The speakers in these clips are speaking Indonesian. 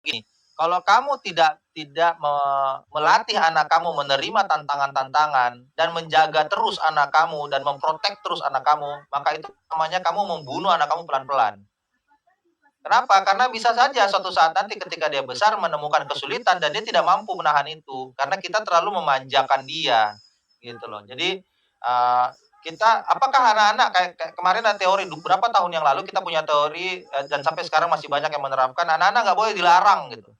gini, kalau kamu tidak melatih anak kamu menerima tantangan-tantangan dan menjaga terus anak kamu dan memprotek terus anak kamu, maka itu namanya kamu membunuh anak kamu pelan-pelan. Kenapa? Karena bisa saja suatu saat nanti ketika dia besar menemukan kesulitan dan dia tidak mampu menahan itu, karena kita terlalu memanjakan dia, gitu loh. Jadi, kita apakah anak-anak kayak kayak kemarin ada teori berapa tahun yang lalu kita punya teori, dan sampai sekarang masih banyak yang menerapkan, anak-anak nggak boleh dilarang gitu.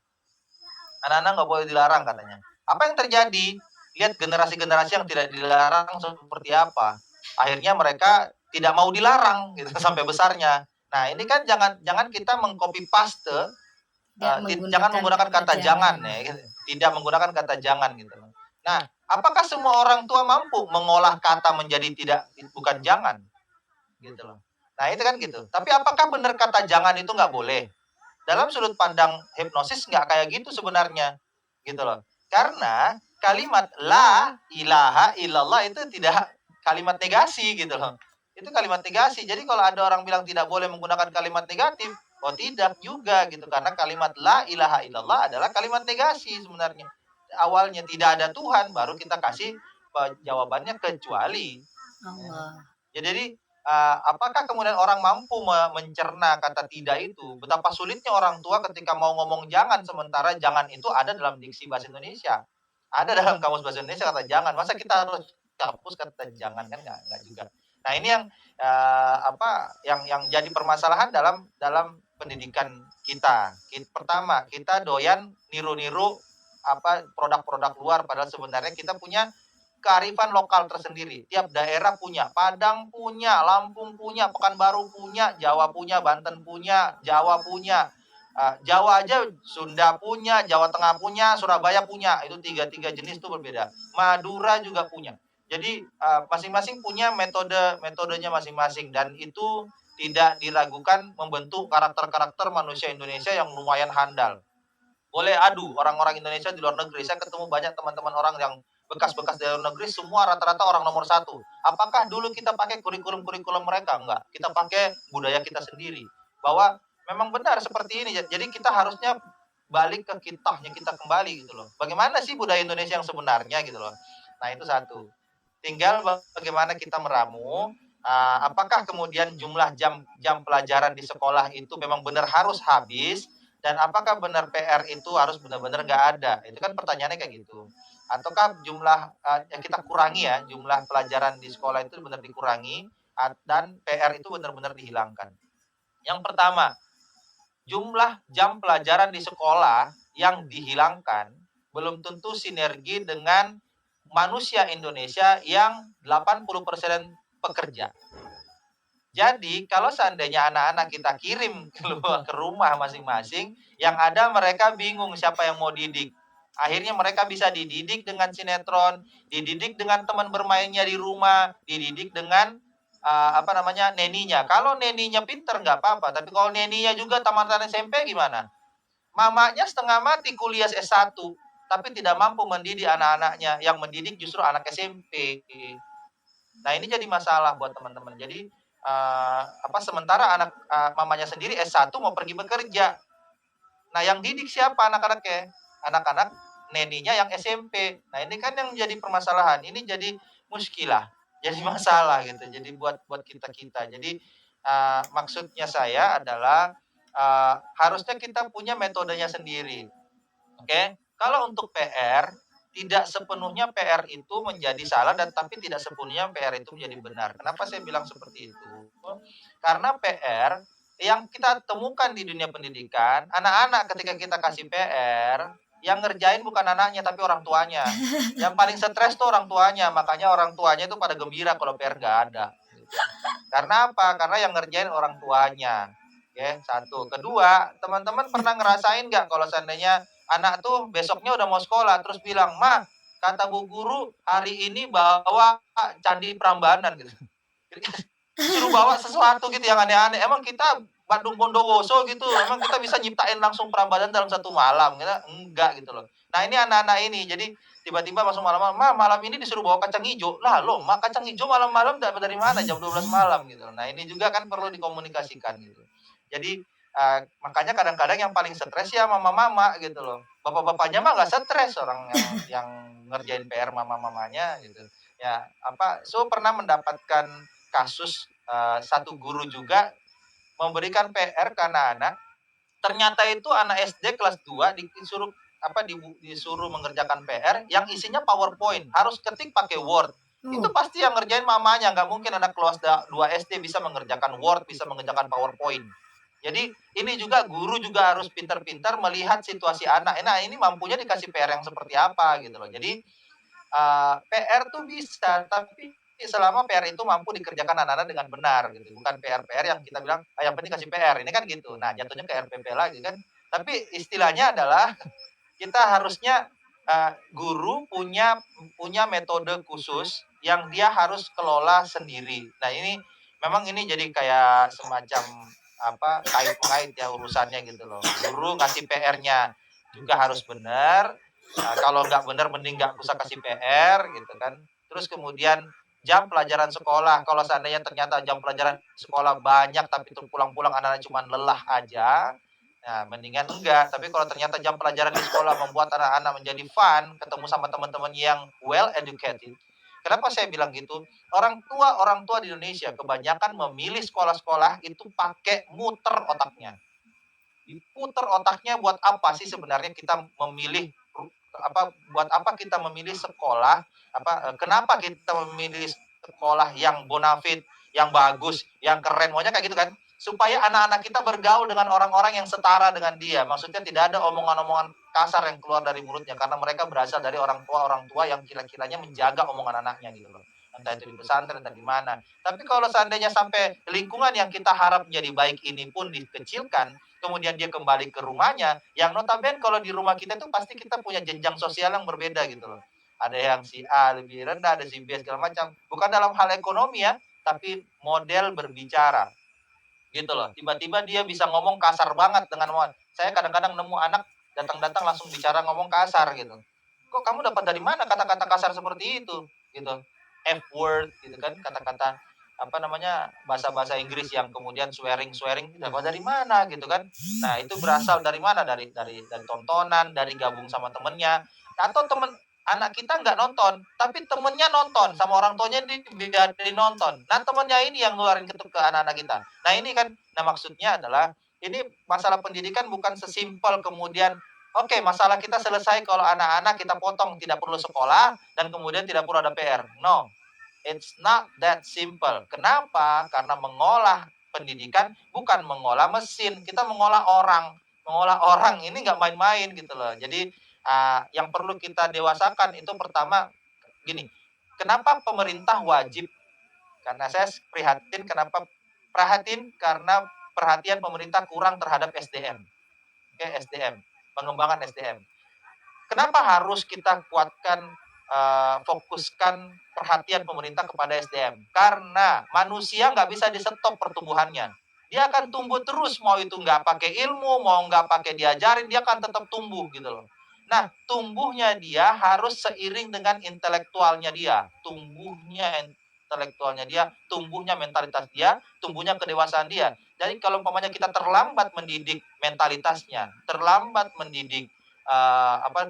Anak-anak nggak boleh dilarang katanya. Apa yang terjadi? Lihat generasi-generasi yang tidak dilarang seperti apa. Akhirnya mereka tidak mau dilarang gitu sampai besarnya. Nah, ini kan jangan jangan kita mengcopy paste, Tidak jangan menggunakan menggunakan kata kata jangan. jangan ya, gitu. Tidak menggunakan kata jangan gitu. Nah, apakah semua orang tua mampu mengolah kata menjadi tidak bukan jangan? Gitu loh. Nah, itu kan gitu. Tapi apakah benar kata jangan itu nggak boleh? Dalam sudut pandang hipnosis nggak kayak gitu sebenarnya, gitu loh. Karena kalimat la ilaha illallah itu tidak kalimat negasi gitu loh. Itu kalimat negasi. Jadi kalau ada orang bilang tidak boleh menggunakan kalimat negatif, oh tidak juga gitu. Karena kalimat la ilaha illallah adalah kalimat negasi sebenarnya. Awalnya tidak ada Tuhan, baru kita kasih jawabannya kecuali. Allah. Ya, jadi apakah kemudian orang mampu mencerna kata tidak itu? Betapa sulitnya orang tua ketika mau ngomong jangan, sementara jangan itu ada dalam diksi bahasa Indonesia. Ada dalam kamus bahasa Indonesia kata jangan. Masa kita harus hapus kata jangan, kan nggak juga. Nah, ini yang yang jadi permasalahan dalam dalam pendidikan kita. Pertama, kita doyan niru-niru produk-produk luar, padahal sebenarnya kita punya kearifan lokal tersendiri. Tiap daerah punya, Padang punya, Lampung punya, Pekanbaru punya, Jawa punya, Banten punya, Jawa punya. Jawa aja Sunda punya, Jawa Tengah punya, Surabaya punya. Itu tiga jenis itu berbeda. Madura juga punya. Jadi masing-masing punya metodenya masing-masing, dan itu tidak diragukan membentuk karakter-karakter manusia Indonesia yang lumayan handal. Boleh adu orang-orang Indonesia di luar negeri. Saya ketemu banyak teman-teman orang yang bekas-bekas dari luar negeri, semua rata-rata orang nomor satu. Apakah dulu kita pakai kurikulum-kurikulum mereka? Enggak. Kita pakai budaya kita sendiri. Bahwa memang benar seperti ini. Jadi kita harusnya balik ke kitahnya kita kembali gitu loh. Bagaimana sih budaya Indonesia yang sebenarnya gitu loh. Nah, itu satu. Tinggal bagaimana kita meramu, apakah kemudian jumlah jam pelajaran di sekolah itu memang benar harus habis, dan apakah benar PR itu harus benar-benar nggak ada? Itu kan pertanyaannya kayak gitu. Ataukah jumlah yang kita kurangi ya, jumlah pelajaran di sekolah itu benar dikurangi, dan PR itu benar-benar dihilangkan. Yang pertama, jumlah jam pelajaran di sekolah yang dihilangkan belum tentu sinergi dengan manusia Indonesia yang 80% pekerja. Jadi kalau seandainya anak-anak kita kirim ke rumah masing-masing, yang ada mereka bingung siapa yang mau didik. Akhirnya mereka bisa dididik dengan sinetron, dididik dengan teman bermainnya di rumah, dididik dengan neninya. Kalau neninya pinter nggak apa-apa, tapi kalau neninya juga tamatan SMP gimana? Mamanya setengah mati kuliah S1, tapi tidak mampu mendidik anak-anaknya, yang mendidik justru anak SMP. Nah, ini jadi masalah buat teman-teman. Jadi sementara anak mamanya sendiri S1 mau pergi bekerja. Nah, yang didik siapa anak-anaknya? Anak-anak neninya yang SMP. Nah, ini kan yang jadi permasalahan. Ini jadi muskilah, jadi masalah gitu. Jadi buat buat kita-kita. Jadi maksudnya saya adalah harusnya kita punya metodenya sendiri. Oke, kalau untuk PR, tidak sepenuhnya PR itu menjadi salah, dan tapi tidak sepenuhnya PR itu menjadi benar. Kenapa saya bilang seperti itu? Karena PR yang kita temukan di dunia pendidikan, anak-anak ketika kita kasih PR, yang ngerjain bukan anaknya tapi orang tuanya. Yang paling stres tuh orang tuanya, makanya orang tuanya itu pada gembira kalau PR nggak ada. Karena apa? Karena yang ngerjain orang tuanya. Oke, satu. Kedua, teman-teman pernah ngerasain nggak kalau seandainya anak tuh besoknya udah mau sekolah terus bilang, "Ma, kata Bu Guru hari ini bawa Candi Prambanan," gitu. Suruh bawa sesuatu gitu yang aneh-aneh. Emang kita Bandung Bondowoso gitu, emang kita bisa nyiptain langsung Prambanan dalam satu malam? Kita enggak gitu loh. Nah, ini anak-anak ini, jadi tiba-tiba masuk malam-malam, "Ma, malam ini disuruh bawa kacang hijau." Lah, loh, Ma, kacang hijau malam-malam dari mana? Jam 12 malam gitu. Nah, ini juga kan perlu dikomunikasikan gitu. Jadi Makanya kadang-kadang yang paling stres ya mama-mama gitu loh. Bapak-bapaknya mah nggak stres, orang yang ngerjain PR mama-mamanya gitu. Ya, pernah mendapatkan kasus, satu guru juga memberikan PR ke anak-anak, ternyata itu anak SD kelas 2 disuruh mengerjakan PR yang isinya PowerPoint, harus ketik pakai Word. Itu pasti yang ngerjain mamanya, nggak mungkin anak kelas 2 SD bisa mengerjakan Word, bisa mengerjakan PowerPoint. Jadi ini juga guru juga harus pintar-pintar melihat situasi anak. Nah, ini mampunya dikasih PR yang seperti apa gitu loh. Jadi PR tuh bisa, tapi selama PR itu mampu dikerjakan anak-anak dengan benar gitu. Bukan PR-PR yang kita bilang, yang penting kasih PR." Ini kan gitu. Nah, jatuhnya ke RPP lagi kan. Tapi istilahnya adalah kita harusnya, guru punya punya metode khusus yang dia harus kelola sendiri. Nah, ini jadi kayak semacam kait-mengait ya urusannya gitu loh. Guru ngasih PR-nya juga harus benar, kalau nggak benar mending nggak usah kasih PR gitu kan. Terus kemudian jam pelajaran sekolah, kalau seandainya ternyata jam pelajaran sekolah banyak tapi tuh pulang-pulang anak-anak cuman lelah aja, nah, mendingan enggak. Tapi kalau ternyata jam pelajaran di sekolah membuat anak-anak menjadi fun, ketemu sama teman-teman yang well educated. Kenapa saya bilang gitu? Orang tua di Indonesia kebanyakan memilih sekolah-sekolah itu pakai muter otaknya. Diputer otaknya buat apa sih sebenarnya kita memilih buat apa kita memilih sekolah, kenapa kita memilih sekolah yang bonafit, yang bagus, yang keren, maunya kayak gitu kan? Supaya anak-anak kita bergaul dengan orang-orang yang setara dengan dia. Maksudnya tidak ada omongan-omongan kasar yang keluar dari mulutnya karena mereka berasal dari orang tua yang kira-kiranya menjaga omongan anaknya gitu loh. Entah itu di pesantren, entah di mana. Tapi kalau seandainya sampai lingkungan yang kita harap menjadi baik ini pun dikecilkan, kemudian dia kembali ke rumahnya, yang notabene kalau di rumah kita itu pasti kita punya jenjang sosial yang berbeda gitu loh. Ada yang si A lebih rendah, ada si B segala macam. Bukan dalam hal ekonomi ya, tapi model berbicara gitu loh. Tiba-tiba dia bisa ngomong kasar banget dengan saya kadang-kadang nemu anak datang-datang langsung bicara ngomong kasar gitu. Kok kamu dapat dari mana kata-kata kasar seperti itu? Gitu. F word gitu kan, kata-kata bahasa-bahasa Inggris yang kemudian swearing dapat dari mana gitu kan. Nah, itu berasal dari mana? Dari tontonan, dari gabung sama temennya, atau anak kita nggak nonton, tapi temennya nonton sama orang tuanya dibiarin nonton. Nah, temennya ini yang ngeluarin ke anak-anak kita. Nah, ini kan, maksudnya adalah ini masalah pendidikan bukan sesimpel kemudian oke, masalah kita selesai kalau anak-anak kita potong tidak perlu sekolah dan kemudian tidak perlu ada PR. No, it's not that simple. Kenapa? Karena mengolah pendidikan bukan mengolah mesin, kita mengolah orang. Mengolah orang ini nggak main-main gitu loh. Jadi yang perlu kita dewasakan itu pertama gini, kenapa pemerintah wajib? Karena saya karena perhatian pemerintah kurang terhadap SDM. Oke, SDM, pengembangan SDM. Kenapa harus kita kuatkan, fokuskan perhatian pemerintah kepada SDM? Karena manusia nggak bisa di-stop pertumbuhannya. Dia akan tumbuh terus, mau itu nggak pakai ilmu, mau nggak pakai diajarin, dia akan tetap tumbuh gitu loh. Nah, tumbuhnya dia harus seiring dengan intelektualnya dia. Tumbuhnya mentalitas dia, tumbuhnya kedewasaan dia. Jadi kalau umpamanya kita terlambat mendidik mentalitasnya, terlambat mendidik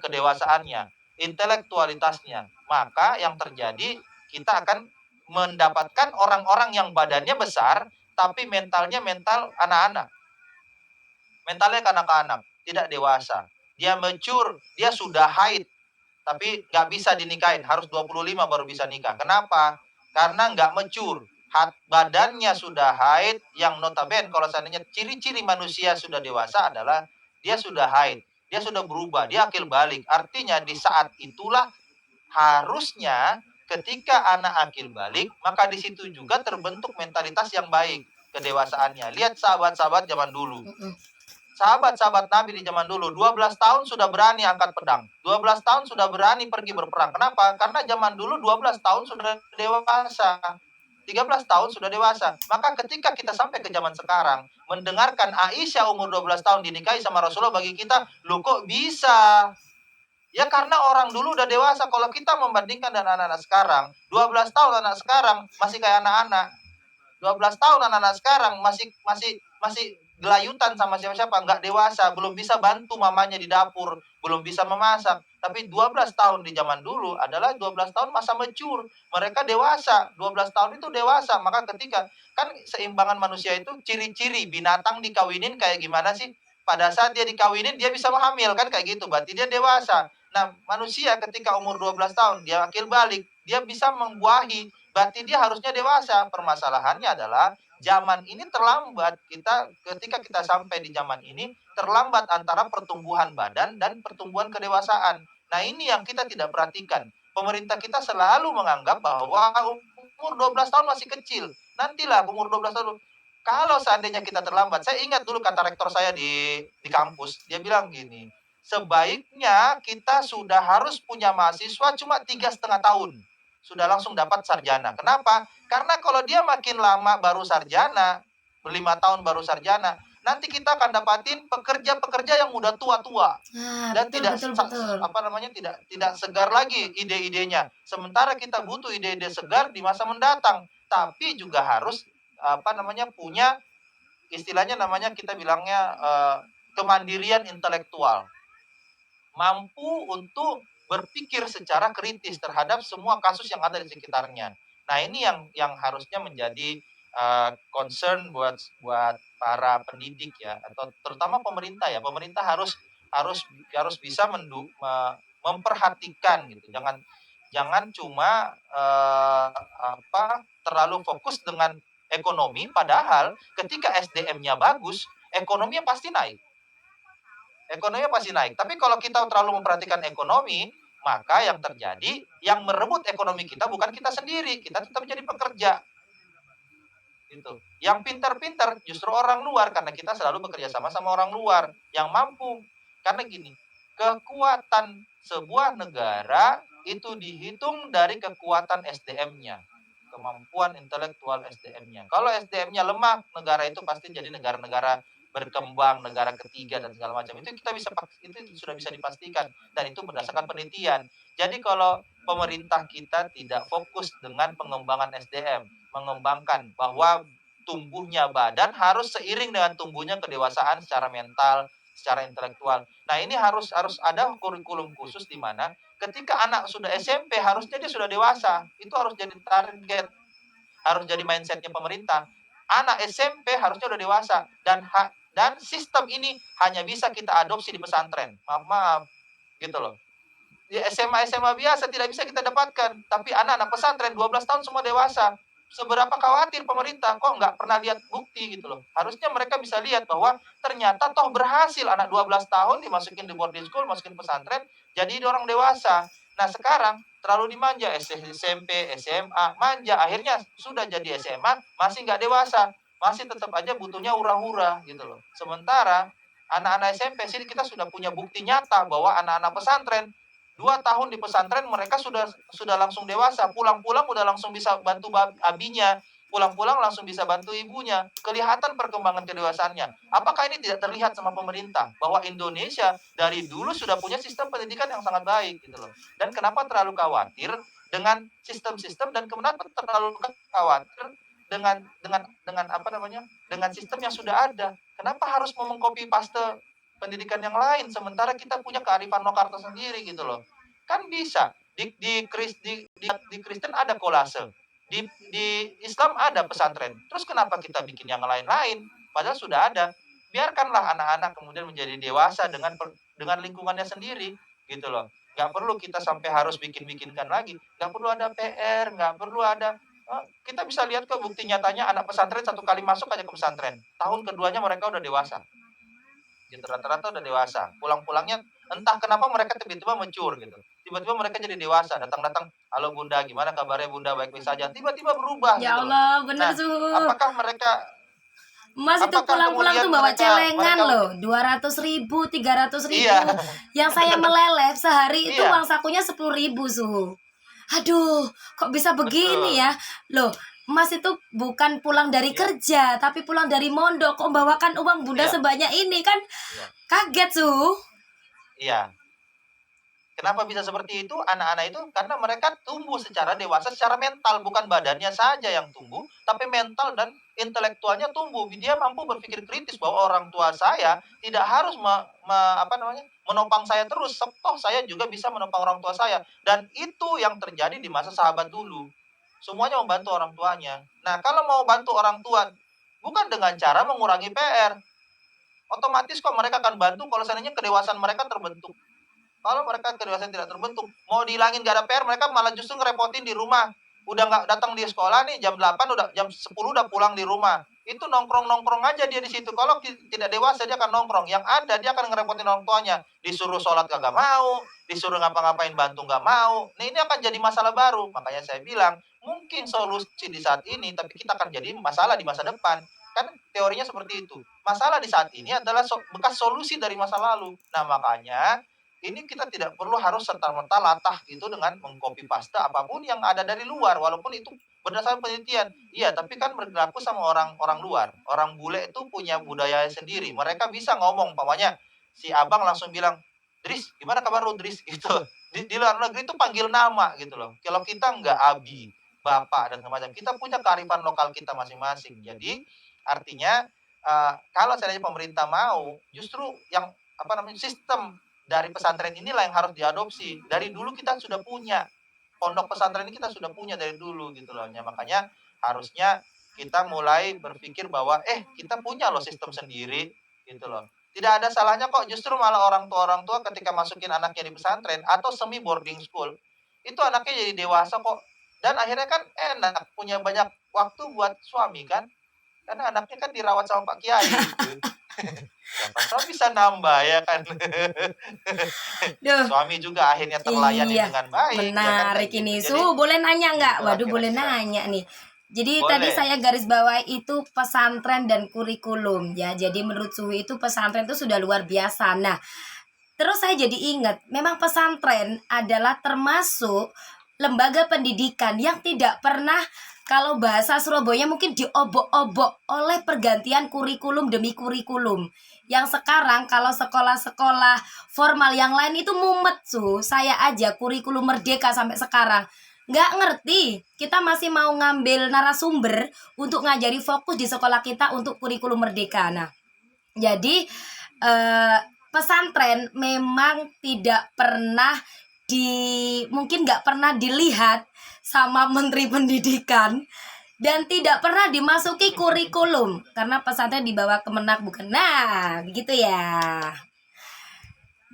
kedewasaannya, intelektualitasnya, maka yang terjadi kita akan mendapatkan orang-orang yang badannya besar tapi mentalnya mental anak-anak. Mentalnya kanak-kanak, tidak dewasa. Dia mature, dia sudah haid, tapi nggak bisa dinikahin, harus 25 baru bisa nikah. Kenapa? Karena nggak mature. Badannya sudah haid, yang notabene kalau seandainya ciri-ciri manusia sudah dewasa adalah dia sudah haid, dia sudah berubah, dia akil balik. Artinya di saat itulah harusnya ketika anak akil balik, maka di situ juga terbentuk mentalitas yang baik, kedewasaannya. Lihat sahabat-sahabat zaman dulu. Sahabat-sahabat Nabi di zaman dulu, 12 tahun sudah berani angkat pedang. 12 tahun sudah berani pergi berperang. Kenapa? Karena zaman dulu 12 tahun sudah dewasa. 13 tahun sudah dewasa. Maka ketika kita sampai ke zaman sekarang, mendengarkan Aisyah umur 12 tahun dinikahi sama Rasulullah, bagi kita, loh kok bisa? Ya karena orang dulu udah dewasa. Kalau kita membandingkan dengan anak-anak sekarang, 12 tahun anak sekarang masih kayak anak-anak. 12 tahun anak-anak sekarang masih gelayutan sama siapa-siapa, nggak dewasa, belum bisa bantu mamanya di dapur, belum bisa memasak. Tapi 12 tahun di zaman dulu adalah 12 tahun masa mature. Mereka dewasa, 12 tahun itu dewasa. Maka ketika kan seimbangan manusia itu ciri-ciri binatang dikawinin kayak gimana sih? Pada saat dia dikawinin dia bisa hamil kan kayak gitu, berarti dia dewasa. Nah, manusia ketika umur 12 tahun dia akil balik, dia bisa membuahi, berarti dia harusnya dewasa. Permasalahannya adalah zaman ini terlambat. Ketika kita sampai di zaman ini terlambat antara pertumbuhan badan dan pertumbuhan kedewasaan. Nah, ini yang kita tidak perhatikan. Pemerintah kita selalu menganggap bahwa umur 12 tahun masih kecil. Nantilah umur 12 tahun. Kalau seandainya kita terlambat, saya ingat dulu kata rektor saya di kampus, dia bilang gini, sebaiknya kita sudah harus punya mahasiswa cuma 3,5 tahun. Sudah langsung dapat sarjana. Kenapa? Karena kalau dia makin lama baru sarjana, 5 tahun baru sarjana, nanti kita akan dapatin pekerja-pekerja yang udah tua-tua Nah, dan betul tidak betul betul. tidak segar lagi ide-idenya. Sementara kita butuh ide-ide segar di masa mendatang, tapi juga harus punya istilahnya namanya kita bilangnya kemandirian intelektual, mampu untuk berpikir secara kritis terhadap semua kasus yang ada di sekitarnya. Nah, ini yang harusnya menjadi concern buat buat para pendidik ya, atau terutama pemerintah ya. Pemerintah harus harus harus bisa memperhatikan gitu. Jangan jangan cuma terlalu fokus dengan ekonomi, padahal ketika SDM-nya bagus, ekonominya pasti naik. Ekonominya pasti naik. Tapi kalau kita terlalu memperhatikan ekonomi, maka yang terjadi, yang merebut ekonomi kita bukan kita sendiri, kita tetap menjadi pekerja. Gitu. Yang pintar-pintar justru orang luar, karena kita selalu bekerja sama orang luar yang mampu. Karena gini, kekuatan sebuah negara itu dihitung dari kekuatan SDM-nya, kemampuan intelektual SDM-nya. Kalau SDM-nya lemah, negara itu pasti jadi negara-negara berkembang, negara ketiga dan segala macam. Itu sudah bisa dipastikan dan itu berdasarkan penelitian. Jadi kalau pemerintah kita tidak fokus dengan pengembangan SDM, mengembangkan bahwa tumbuhnya badan harus seiring dengan tumbuhnya kedewasaan secara mental, secara intelektual. Nah, ini harus harus ada kurikulum khusus di mana ketika anak sudah SMP harusnya dia sudah dewasa. Itu harus jadi target, harus jadi mindsetnya pemerintah. Anak SMP harusnya udah dewasa dan sistem ini hanya bisa kita adopsi di pesantren. Maaf, gitu loh. Di SMA biasa tidak bisa kita dapatkan, tapi anak-anak pesantren 12 tahun semua dewasa. Seberapa khawatir pemerintah kok nggak pernah lihat bukti gitu loh. Harusnya mereka bisa lihat bahwa ternyata toh berhasil anak 12 tahun dimasukin di boarding school, masukin pesantren, jadi orang dewasa. Nah, sekarang terlalu dimanja SMP, SMA, manja, akhirnya sudah jadi SMA masih nggak dewasa, masih tetap aja butuhnya hura-hura gitu loh. Sementara anak-anak SMP sini kita sudah punya bukti nyata bahwa anak-anak pesantren 2 tahun di pesantren mereka sudah langsung dewasa, pulang-pulang udah langsung bisa bantu abinya, pulang-pulang langsung bisa bantu ibunya. Kelihatan perkembangan kedewasaannya. Apakah ini tidak terlihat sama pemerintah bahwa Indonesia dari dulu sudah punya sistem pendidikan yang sangat baik gitu loh. Dan kenapa terlalu khawatir dengan sistem-sistem dan kenapa terlalu khawatir dengan sistem yang sudah ada. Kenapa harus mengcopy paste pendidikan yang lain sementara kita punya kearifan lokal tersendiri gitu loh. Kan bisa di Kristen ada kolase, di Islam ada pesantren, terus kenapa kita bikin yang lain-lain padahal sudah ada. Biarkanlah anak-anak kemudian menjadi dewasa dengan lingkungannya sendiri gitu loh. Nggak perlu kita sampai harus bikin-bikinkan lagi, nggak perlu ada PR, nggak perlu ada kita bisa lihat ke bukti nyatanya anak pesantren 1 kali masuk aja ke pesantren, tahun keduanya mereka udah dewasa gitu, rata-rata udah dewasa. Pulang-pulangnya entah kenapa mereka tiba-tiba mencur gitu. Tiba-tiba mereka jadi dewasa, datang-datang, "Halo Bunda, gimana kabarnya Bunda? Baik-baik saja." Tiba-tiba berubah Ya gitu loh. Allah, bener Nah, Suhu. apakah mereka Mas itu apakah pulang-pulang kemudian tuh bawa mereka celengan mereka loh, 200.000, 300.000. iya, Yang saya meleleh sehari itu iya, uang sakunya 10.000 Suhu. Aduh, kok bisa begini betul. ya? Loh, Mas itu bukan pulang dari Iya, kerja, tapi pulang dari mondok. Kok bawakan uang Bunda iya, sebanyak ini kan? iya, Kaget Suhu. iya. Kenapa bisa seperti itu? Anak-anak itu karena mereka tumbuh secara dewasa, secara mental, bukan badannya saja yang tumbuh, tapi mental dan intelektualnya tumbuh, dia mampu berpikir kritis bahwa orang tua saya tidak harus menopang saya terus, toh saya juga bisa menopang orang tua saya. Dan itu yang terjadi di masa sahabat dulu. Semuanya membantu orang tuanya. Nah, kalau mau bantu orang tua bukan dengan cara mengurangi PR, otomatis kok mereka akan bantu kalau seandainya kedewasaan mereka terbentuk. Kalau mereka kedewasaan tidak terbentuk, mau dihilangin gak ada PR, mereka malah justru ngerepotin di rumah. Udah nggak datang di sekolah nih, jam 8 udah jam 10 udah pulang di rumah. Itu nongkrong-nongkrong aja dia di situ. Kalau tidak dewasa dia akan nongkrong. Yang ada dia akan ngerepotin orang tuanya. Disuruh sholat kagak mau, disuruh ngapa-ngapain bantu nggak mau. Nah, ini akan jadi masalah baru. Makanya saya bilang, mungkin solusi di saat ini, tapi kita akan jadi masalah di masa depan. Kan teorinya seperti itu. Masalah di saat ini adalah bekas solusi dari masa lalu. Nah, makanya ini kita tidak perlu harus serta-merta latah gitu dengan mengcopy paste apapun yang ada dari luar, walaupun itu berdasarkan penelitian. Iya, tapi kan berlaku sama orang-orang luar. Orang bule itu punya budaya sendiri. Mereka bisa ngomong, umpamanya si abang langsung bilang, "Dris, gimana kabar lu, Dris?" Gitu. Di luar negeri itu panggil nama gitu loh. Kalau kita nggak abi, bapak dan semacam, kita punya kearifan lokal kita masing-masing. Jadi artinya kalau seandainya pemerintah mau, justru yang sistem dari pesantren inilah yang harus diadopsi. Dari dulu kita sudah punya. Pondok pesantren ini kita sudah punya dari dulu gitu loh. Ya, makanya harusnya kita mulai berpikir bahwa kita punya loh sistem sendiri gitu loh. Tidak ada salahnya kok, justru malah orang tua ketika masukin anaknya di pesantren atau semi boarding school, itu anaknya jadi dewasa kok. Dan akhirnya kan enak, punya banyak waktu buat suami kan. Karena anaknya kan dirawat sama Pak Kiai gitu. Siapa tahu bisa nambah ya kan. Duh, Suami juga akhirnya terlayani iya, dengan baik ya kan, kayak menarik gitu. ini. Jadi Boleh nanya nggak? itulah Waduh, boleh kira-kira. nanya nih. Jadi tadi Boleh. saya garis bawahi itu pesantren dan kurikulum ya. Jadi menurut Suhu itu pesantren itu sudah luar biasa. Nah, terus saya jadi ingat, memang pesantren adalah termasuk lembaga pendidikan yang tidak pernah, kalau bahasa Surabaya mungkin, diobok-obok oleh pergantian kurikulum demi kurikulum. Yang sekarang kalau sekolah-sekolah formal yang lain itu mumet saya aja kurikulum merdeka sampai sekarang nggak ngerti. Kita masih mau ngambil narasumber untuk ngajari fokus di sekolah kita untuk kurikulum merdeka. Nah, jadi pesantren memang tidak pernah mungkin nggak pernah dilihat sama Menteri Pendidikan dan tidak pernah dimasuki kurikulum karena pesantren di bawah Kemenak, bukan? Nah, begitu ya.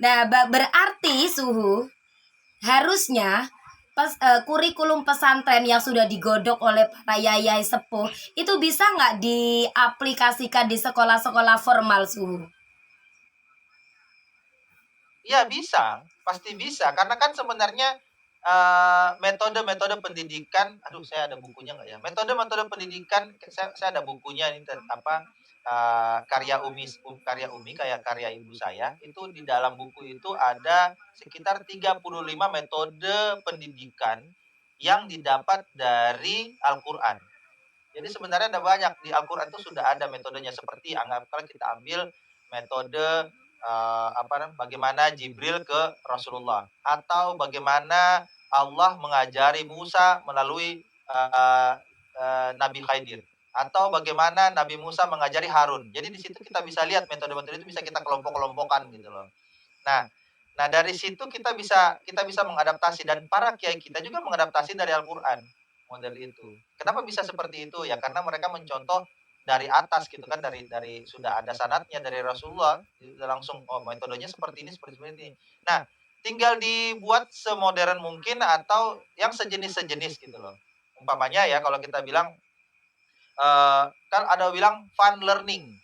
Nah, berarti Suhu harusnya kurikulum pesantren yang sudah digodok oleh para yayai sepuh itu bisa nggak diaplikasikan di sekolah-sekolah formal, Suhu? Iya bisa, pasti bisa. Karena kan sebenarnya metode-metode pendidikan, aduh saya ada bukunya nggak ya? Metode-metode pendidikan, saya ada bukunya ini karya Umi kayak karya ibu saya. Itu di dalam buku itu ada sekitar 35 metode pendidikan yang didapat dari Al-Qur'an. Jadi sebenarnya ada banyak di Al-Qur'an itu sudah ada metodenya, seperti anggaplah kita ambil metode bagaimana Jibril ke Rasulullah, atau bagaimana Allah mengajari Musa melalui Nabi Khidir, atau bagaimana Nabi Musa mengajari Harun. Jadi di situ kita bisa lihat metode-metode itu bisa kita kelompok-kelompokkan gitu loh. Nah, dari situ kita bisa mengadaptasi, dan para kiai kita juga mengadaptasi dari Al-Qur'an model itu. Kenapa bisa seperti itu? Ya karena mereka mencontoh dari atas gitu kan, dari sudah ada sanadnya dari Rasulullah, langsung metodenya seperti ini, seperti ini. Nah, tinggal dibuat semodern mungkin atau yang sejenis-sejenis gitu loh. Umpamanya ya kalau kita bilang kan ada bilang fun learning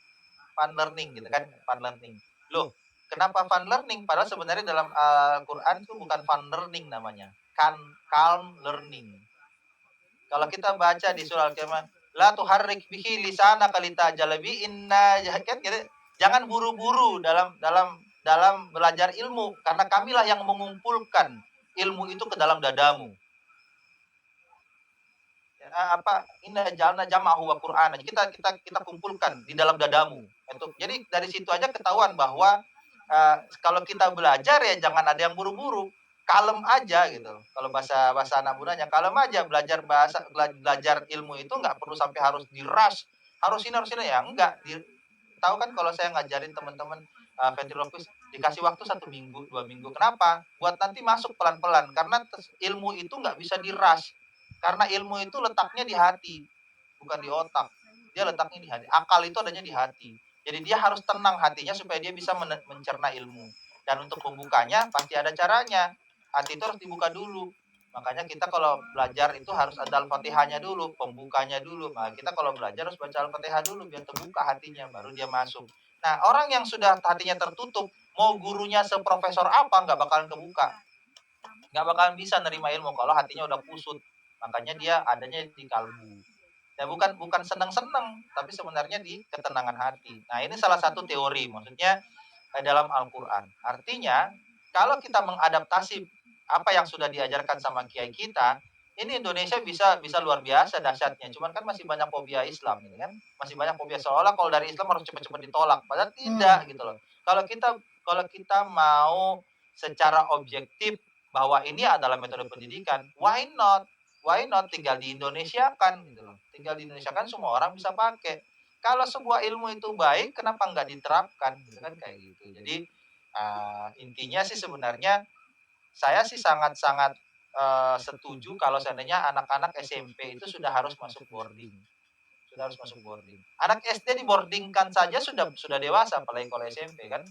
gitu kan, fun learning. Loh, kenapa fun learning? Padahal sebenarnya dalam Al-Qur'an itu bukan fun learning namanya, calm learning. Kalau kita baca di surah Al-Qiyamah, la tuharrik bihi lisanaka litajala bi inna kan gitu. Jangan buru-buru dalam belajar ilmu, karena kamilah yang mengumpulkan ilmu itu ke dalam dadamu. Inna jalna jama'ahu wa Qur'ana. Kita kumpulkan di dalam dadamu. Jadi dari situ aja ketahuan bahwa kalau kita belajar ya jangan ada yang buru-buru. Kalem aja gitu. Kalau bahasa anak mudanya, kalem aja. Belajar ilmu itu nggak perlu sampai harus dirush, harus ini ya, enggak. Tahu kan kalau saya ngajarin teman-teman ventriloquist dikasih waktu 1 minggu, 2 minggu. Kenapa? Buat nanti masuk pelan-pelan karena ilmu itu nggak bisa diras. Karena ilmu itu letaknya di hati, bukan di otak. Dia letaknya di hati. Akal itu adanya di hati. Jadi dia harus tenang hatinya supaya dia bisa mencerna ilmu. Dan untuk membukanya pasti ada caranya. Hati itu harus dibuka dulu. Makanya kita kalau belajar itu harus ada Al-Fatihahnya dulu, pembukanya dulu. Nah, kita kalau belajar harus baca Al-Fatihah dulu biar terbuka hatinya, baru dia masuk. Nah, orang yang sudah hatinya tertutup, mau gurunya seprofesor apa, nggak bakalan kebuka. Nggak bakalan bisa nerima ilmu kalau hatinya udah kusut. Makanya dia adanya di kalbu. Ya bukan senang-senang, tapi sebenarnya di ketenangan hati. Nah, ini salah satu teori, maksudnya dalam Al-Quran. Artinya, kalau kita mengadaptasi apa yang sudah diajarkan sama kiai kita, ini Indonesia bisa luar biasa dahsyatnya. Cuman kan masih banyak fobia Islam, ini kan masih banyak fobia seolah kalau dari Islam harus cepat-cepat ditolak, padahal tidak gitu loh. Kalau kita mau secara objektif bahwa ini adalah metode pendidikan, why not? Why not tinggal di Indonesia kan gitu loh. Tinggal di Indonesia kan semua orang bisa pakai. Kalau sebuah ilmu itu baik, kenapa nggak diterapkan? Gitu kan kayak gitu. Jadi intinya sih sebenarnya saya sih sangat-sangat setuju kalau seandainya anak-anak SMP itu sudah harus masuk boarding. Sudah harus masuk boarding. Anak SD diboardingkan saja sudah dewasa, apalagi kalau SMP kan.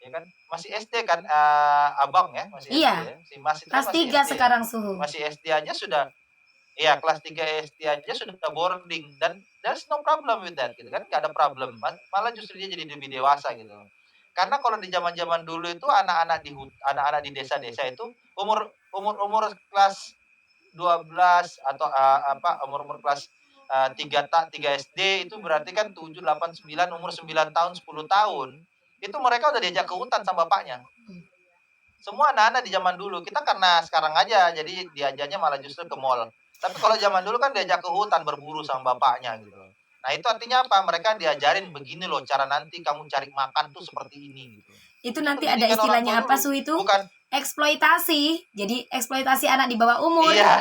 Ya kan masih SD kan abang ya masih SD Iya, ya si Mas itu kan kelas masih 3 SD ya sekarang suhu. masih SD aja sudah. Iya, kelas 3 SD aja sudah boarding dan there's no problem with that gitu kan, nggak ada problem. Malah justru dia jadi lebih dewasa gitu. Karena kalau di zaman-zaman dulu itu anak-anak di desa-desa itu umur umur umur kelas 12 atau umur-umur kelas 3 SD itu berarti kan 7 8 9 umur 9 tahun, 10 tahun. Itu mereka udah diajak ke hutan sama bapaknya. Semua anak-anak di zaman dulu, kita karena sekarang aja jadi diajarnya malah justru ke mall. Tapi kalau zaman dulu kan diajak ke hutan berburu sama bapaknya gitu. Nah, itu artinya apa? Mereka diajarin begini loh cara nanti kamu cari makan tuh seperti ini gitu. Itu Itu nanti ada pendidikan orang tua istilahnya apa dulu, su itu? bukan Eksploitasi. Jadi eksploitasi anak di bawah umur. iya.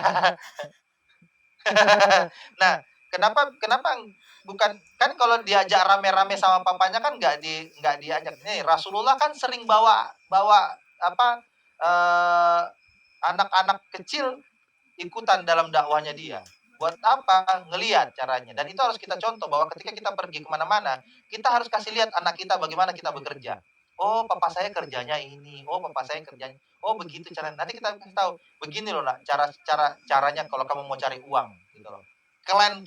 Nah, kenapa kenapa bukan kan kalau diajak rame-rame sama papanya kan nggak diajak. Nih, Rasulullah kan sering bawa bawa apa anak-anak kecil ikutan dalam dakwahnya dia. Buat apa? Ngelihat caranya. Dan itu harus kita contoh bahwa ketika kita pergi kemana-mana, kita harus kasih lihat anak kita bagaimana kita bekerja. Oh, papa saya kerjanya ini. Oh, papa saya kerjanya. Oh, begitu caranya. Nanti kita kasih tahu. Begini loh, nak, caranya kalau kamu mau cari uang, gitu loh. Klien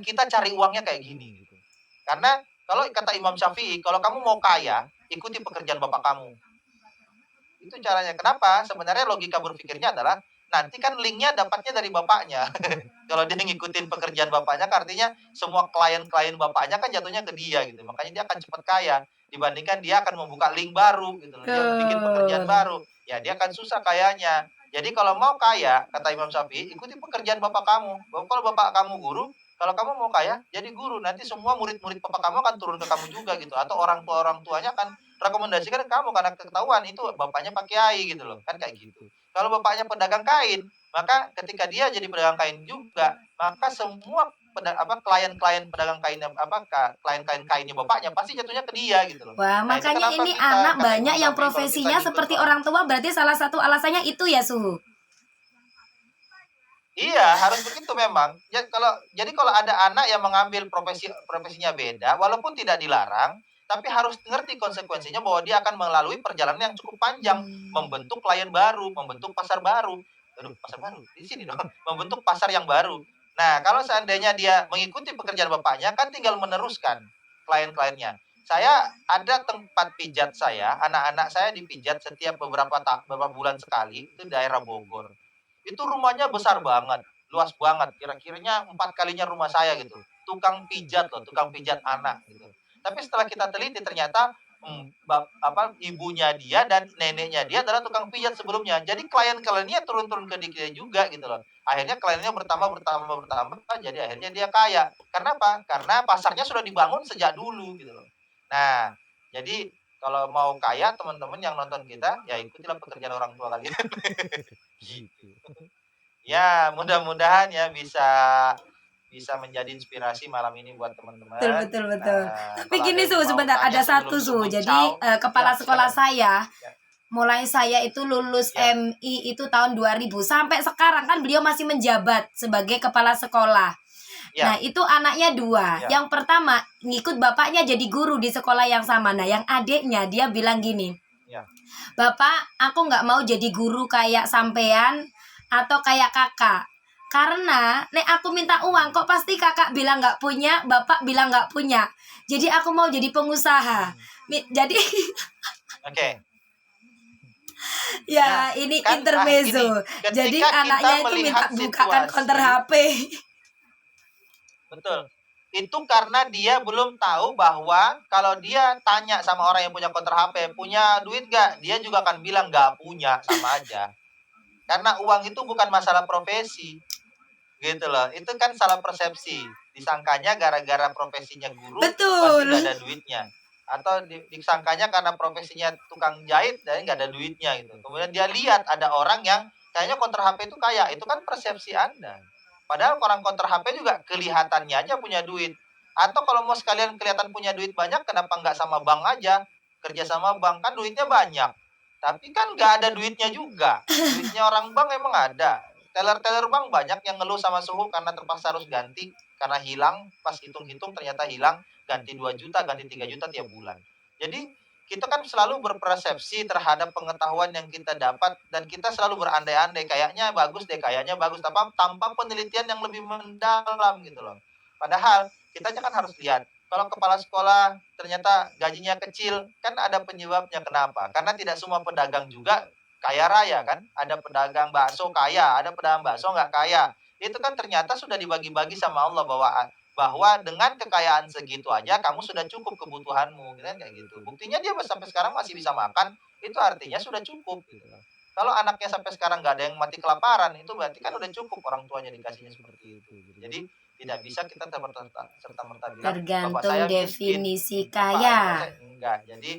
kita cari uangnya kayak gini gitu. Karena kalau kata Imam Syafi'i, kalau kamu mau kaya, ikuti pekerjaan bapak kamu. Itu caranya. Kenapa? Sebenarnya logika berpikirnya adalah nanti kan linknya dapatnya dari bapaknya. Kalau dia ngikutin pekerjaan bapaknya, kan artinya semua klien-klien bapaknya kan jatuhnya ke dia gitu. Makanya dia akan cepat kaya dibandingkan dia akan membuka link baru gitu loh. Dia bikin pekerjaan baru, ya dia akan susah kayanya. Jadi kalau mau kaya, kata Imam Syafi'i, ikuti pekerjaan bapak kamu. Kalau bapak kamu guru, kalau kamu mau kaya, jadi guru. Nanti semua murid-murid bapak kamu akan turun ke kamu juga gitu. Atau orang tuanya kan rekomendasikan kamu karena ketahuan itu bapaknya Pak Kiai gitu loh kan kayak gitu. Kalau bapaknya pedagang kain, maka ketika dia jadi pedagang kain juga, maka semua klien-klien pedagang kain klien-klien kainnya bapaknya pasti jatuhnya ke dia gitu loh. Wah, Nah, itu makanya kenapa ini kita anak kata banyak Imam yang Syafi'i kalau kita profesinya ngikut seperti orang tua, berarti salah satu alasannya itu ya, Suhu? iya, harus begitu memang. Ya kalau ada anak yang mengambil profesinya beda, walaupun tidak dilarang, tapi harus ngerti konsekuensinya bahwa dia akan melalui perjalanan yang cukup panjang, membentuk klien baru, membentuk pasar baru. Aduh, pasar baru di sini dong, membentuk pasar yang baru. Nah, kalau seandainya dia mengikuti pekerjaan bapaknya, kan tinggal meneruskan klien-kliennya. Saya ada tempat pijat saya, anak-anak saya dipijat setiap beberapa bulan sekali, itu daerah Bogor. Itu rumahnya besar banget, luas banget, kira-kiranya 4 kalinya rumah saya gitu. Tukang pijat loh, tukang pijat anak gitu. Tapi setelah kita teliti ternyata ibunya dia dan neneknya dia adalah tukang pijat sebelumnya. Jadi klien-kliennya turun-turun ke dia juga gitu loh. Akhirnya kliennya bertambah, jadi akhirnya dia kaya. Kenapa? Karena pasarnya sudah dibangun sejak dulu gitu loh. Nah, jadi kalau mau kaya teman-teman yang nonton kita, ya ikutilah pekerjaan orang tua kalian. Gitu. Ya, mudah-mudahan ya bisa bisa menjadi inspirasi malam ini buat Betul teman-teman. betul betul. Tapi Kalau ada gini yang Su, mau sebentar tanya ada satu sebelum Su. subuh Jadi ciao, kepala sekolah silakan. saya, Ya, mulai saya itu lulus ya, MI itu tahun 2000 sampai sekarang kan beliau masih menjabat sebagai kepala sekolah. Nah, ya, itu anaknya dua. ya, Yang pertama ngikut bapaknya jadi guru di sekolah yang sama. Nah, yang adiknya dia bilang gini, ya. Bapak, aku nggak mau jadi guru kayak sampean atau kayak kakak. Karena nek aku minta uang kok pasti kakak bilang nggak punya, bapak bilang nggak punya. Jadi aku mau jadi pengusaha. Jadi Oke. Nah, ya ini kan gini, intermezzo. Jadi ketika kita anaknya itu minta melihat bukakan konter situasi, HP. betul. Itu karena dia belum tahu bahwa kalau dia tanya sama orang yang punya konter HP, punya duit gak? Dia juga akan bilang gak punya, sama aja. Karena uang itu bukan masalah profesi, gitu loh. Itu kan salah persepsi. Disangkanya gara-gara profesinya guru, pasti gak Betul. ada duitnya. Atau disangkanya karena profesinya tukang jahit, dan gak ada duitnya gitu. Kemudian dia lihat ada orang yang kayaknya konter HP itu kaya. Itu kan persepsi Anda. Padahal orang konter HP juga kelihatannya aja punya duit. Atau kalau mau sekalian kelihatan punya duit banyak, kenapa nggak sama bank aja? Kerja sama bank kan duitnya banyak. Tapi kan nggak ada duitnya juga. Duitnya orang bank emang ada. Teller-teller bank banyak yang ngeluh sama suhu karena terpaksa harus ganti. Karena hilang, pas hitung-hitung ternyata hilang. Ganti 2 juta, ganti 3 juta tiap bulan. Jadi kita kan selalu berpersepsi terhadap pengetahuan yang kita dapat dan kita selalu berandai-andai kayaknya bagus deh, kayaknya bagus tanpa penelitian yang lebih mendalam gitu loh. Padahal kita kan harus lihat kalau kepala sekolah ternyata gajinya kecil kan ada penyebabnya kenapa? Karena tidak semua pedagang juga kaya raya kan. Ada pedagang bakso kaya, ada pedagang bakso nggak kaya. Itu kan ternyata sudah dibagi-bagi sama Allah bahwa dengan kekayaan segitu aja kamu sudah cukup kebutuhanmu gitu kan kayak gitu. Buktinya dia sampai sekarang masih bisa makan, itu artinya sudah cukup gitu loh. Kalau anaknya sampai sekarang nggak ada yang mati kelaparan, itu berarti kan udah cukup orang tuanya dikasihnya seperti itu gitu. Jadi tidak bisa kita serta-merta bilang bapak Tergantung saya miskin, definisi bapak kaya. saya enggak. Jadi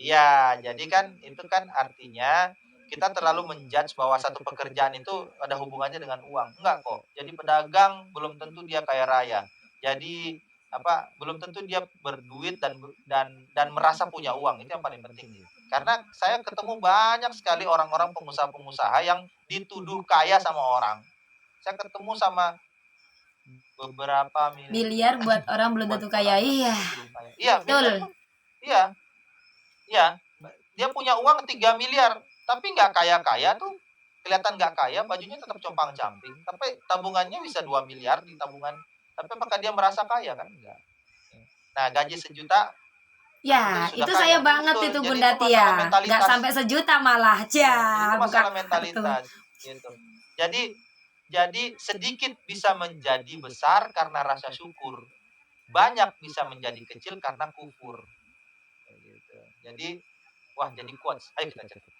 iya, jadi kan itu kan artinya kita terlalu menjudge bahwa satu pekerjaan itu ada hubungannya dengan uang. Enggak kok. Jadi pedagang belum tentu dia kaya raya. Jadi apa belum tentu dia berduit dan merasa punya uang. Itu yang paling penting nih. Karena saya ketemu banyak sekali orang-orang pengusaha-pengusaha yang dituduh kaya sama orang. Saya ketemu sama beberapa Miliar buat orang belum buat tentu kaya. orang Iya, belum kaya. Iya, miliar betul. pun. Iya, iya. Dia punya uang 3 miliar, tapi nggak kaya-kaya tuh. Kelihatan nggak kaya, bajunya tetap compang-camping. Tapi tabungannya bisa 2 miliar di tabungan. Tapi apakah dia merasa kaya kan? Enggak. Nah, gaji sejuta belum tentu Ya, sudah itu kaya. saya banget Betul. itu Jadi Bunda itu masalah Tia. Nggak mentalitas. sampai sejuta malah. Ya, jadi itu Ja, buka masalah kartu. mentalitas gitu. Jadi sedikit bisa menjadi besar karena rasa syukur. Banyak bisa menjadi kecil karena kufur. Kayak gitu. Jadi wah jadi quotes. Ayo kita catat.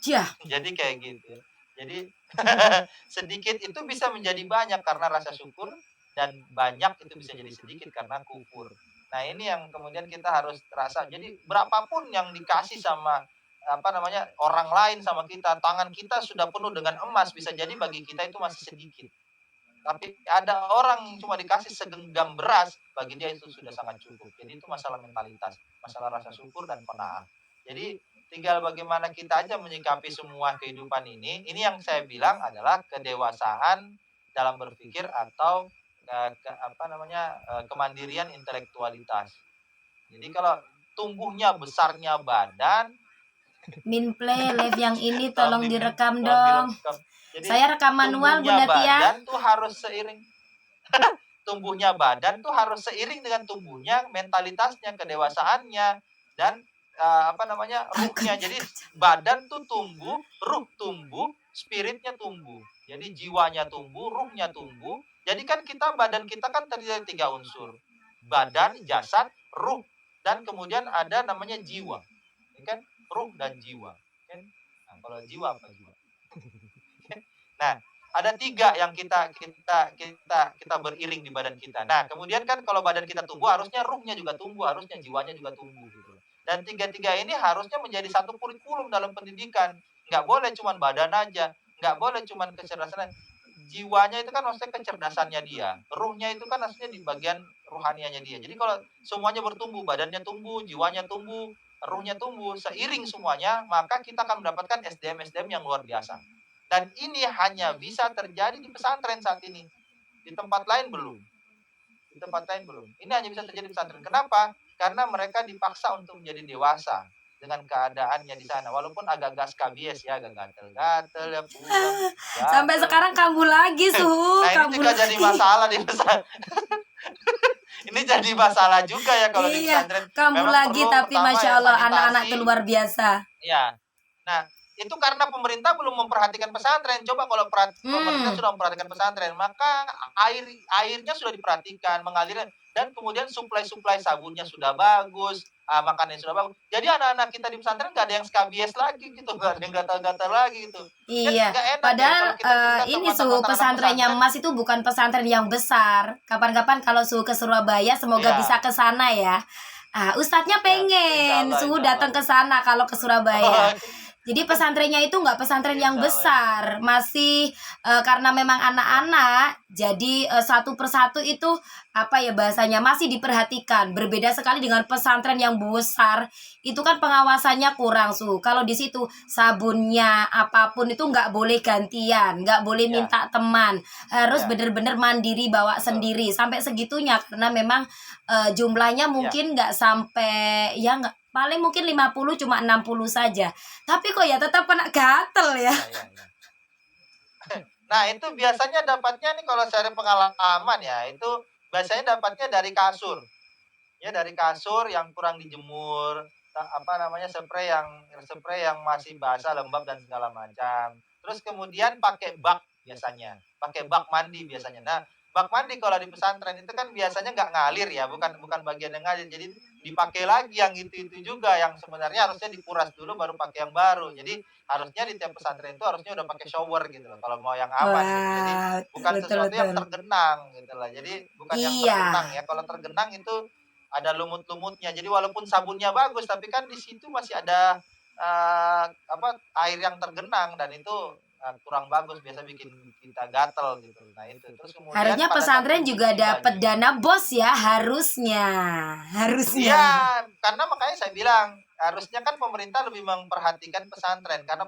Ya, Jadi kayak gitu. Jadi sedikit itu bisa menjadi banyak karena rasa syukur dan banyak itu bisa jadi sedikit karena kufur. Nah, ini yang kemudian kita harus terasa. Jadi berapapun yang dikasih sama apa namanya orang lain sama kita, tangan kita sudah penuh dengan emas, bisa jadi bagi kita itu masih sedikit. Tapi ada orang yang cuma dikasih segenggam beras, bagi dia itu sudah sangat cukup. Jadi itu masalah mentalitas, masalah rasa syukur dan qanaah. Jadi tinggal bagaimana kita aja menyikapi semua kehidupan ini. Ini yang saya bilang adalah kedewasaan dalam berpikir atau kemandirian intelektualitas. Jadi kalau tumbuhnya besarnya badan, Minplay live yang ini tolong tolong di direkam tolong dong. direkam. Jadi Saya rekam manual tumbuhnya Bunda Tia. badan tuh harus seiring tumbuhnya badan tuh harus seiring dengan tumbuhnya mentalitasnya, kedewasaannya dan ruhnya. Jadi badan tuh tumbuh, ruh tumbuh, spiritnya tumbuh. Jadi jiwanya tumbuh, ruhnya tumbuh. Jadi kan badan kita kan terdiri dari 3 unsur. Badan, jasad, ruh dan kemudian ada namanya jiwa. Ya kan? Ruh dan jiwa. Kan? Nah, kalau jiwa apa jiwa? Nah, ada 3 yang kita beriring di badan kita. Nah, kemudian kan kalau badan kita tumbuh, harusnya ruhnya juga tumbuh, harusnya jiwanya juga tumbuh gitu. Dan 3-3 ini harusnya menjadi satu kurikulum dalam pendidikan. Nggak boleh cuma badan aja, nggak boleh cuma kecerdasan. jiwanya itu kan maksudnya kecerdasannya dia, ruhnya itu kan maksudnya di bagian rohanianya dia. Jadi kalau semuanya bertumbuh, badannya tumbuh, jiwanya tumbuh, ruhnya tumbuh, seiring semuanya, maka kita akan mendapatkan SDM-SDM yang luar biasa. Dan ini hanya bisa terjadi di pesantren saat ini. Di tempat lain belum. Di tempat lain belum. Ini hanya bisa terjadi di pesantren. Kenapa? Karena mereka dipaksa untuk menjadi dewasa dengan keadaannya di sana. Walaupun agak-agak skabies ya, agak gatel-gatel ya, pulang, Sampai gatel. sekarang kambuh lagi, Su. Nah, ini Kambuh juga jadi lagi. masalah di pesantren. Ini jadi masalah juga ya kalau di Iya, pesantren. kambuh Memang lagi, perlu tapi pertama Masya ya Allah anak-anak sanitasi. itu luar biasa. Ya. Nah, itu karena pemerintah belum memperhatikan pesantren. Coba kalau pemerintah sudah memperhatikan pesantren, maka airnya sudah diperhatikan, mengalir, dan kemudian suplai sabunnya sudah bagus, makanannya sudah bagus. Jadi anak-anak kita di pesantren nggak ada yang skabies lagi gitu, nggak ada yang gatal-gatal lagi gitu. Kan Iya, nggak enak ya padahal kalau kita cerita ke ini Su, mata-mata anak pesantrennya pesantren. Mas itu bukan pesantren yang besar. Kapan-kapan kalau Su ke Surabaya, semoga Iya. bisa ke sana ya. Ustadznya Ya, insya pengen Allah, Su insya datang Allah. ke sana kalau ke Surabaya. Oh, Jadi pesantrennya itu nggak pesantren yang insya Allah, insya besar, masih karena memang anak-anak, jadi satu persatu itu apa ya bahasanya masih diperhatikan. Berbeda sekali dengan pesantren yang besar, itu kan pengawasannya kurang Su. Kalau di situ sabunnya apapun itu nggak boleh gantian, nggak boleh Ya, minta teman, harus ya, bener-bener mandiri bawa betul. sendiri sampai segitunya karena memang jumlahnya Ya, mungkin nggak sampai ya nggak paling mungkin 50 cuma 60 saja. Tapi kok ya tetap kena gatel ya. ya, ya, ya. Nah, itu biasanya dapatnya nih kalau dari pengalaman ya, itu biasanya dapatnya dari kasur. Ya dari kasur yang kurang dijemur, apa namanya, spray yang masih basah, lembab dan segala macam. Terus kemudian pakai bak biasanya, pakai bak mandi biasanya. Nah, bak mandi kalau di pesantren itu kan biasanya nggak ngalir ya, bukan bukan bagian yang ngalir. Jadi dipakai lagi yang itu juga yang sebenarnya harusnya dikuras dulu baru pakai yang baru. Jadi harusnya di tiap pesantren itu harusnya udah pakai shower gitu loh kalau mau yang aman gitu. Jadi Wah, bukan betul sesuatu yang betul. tergenang gitu loh. Jadi bukan yang Iya. tergenang ya. Kalau tergenang itu ada lumut-lumutnya. Jadi walaupun sabunnya bagus, tapi kan di situ masih ada apa air yang tergenang dan itu kurang bagus, biasa bikin kita gatel gitu. Nah itu. Terus kemudian Harusnya pada saat pesantren juga mencuci dapat baju, dana bos ya, harusnya. Harusnya. iya, karena makanya saya bilang harusnya kan pemerintah lebih memperhatikan pesantren karena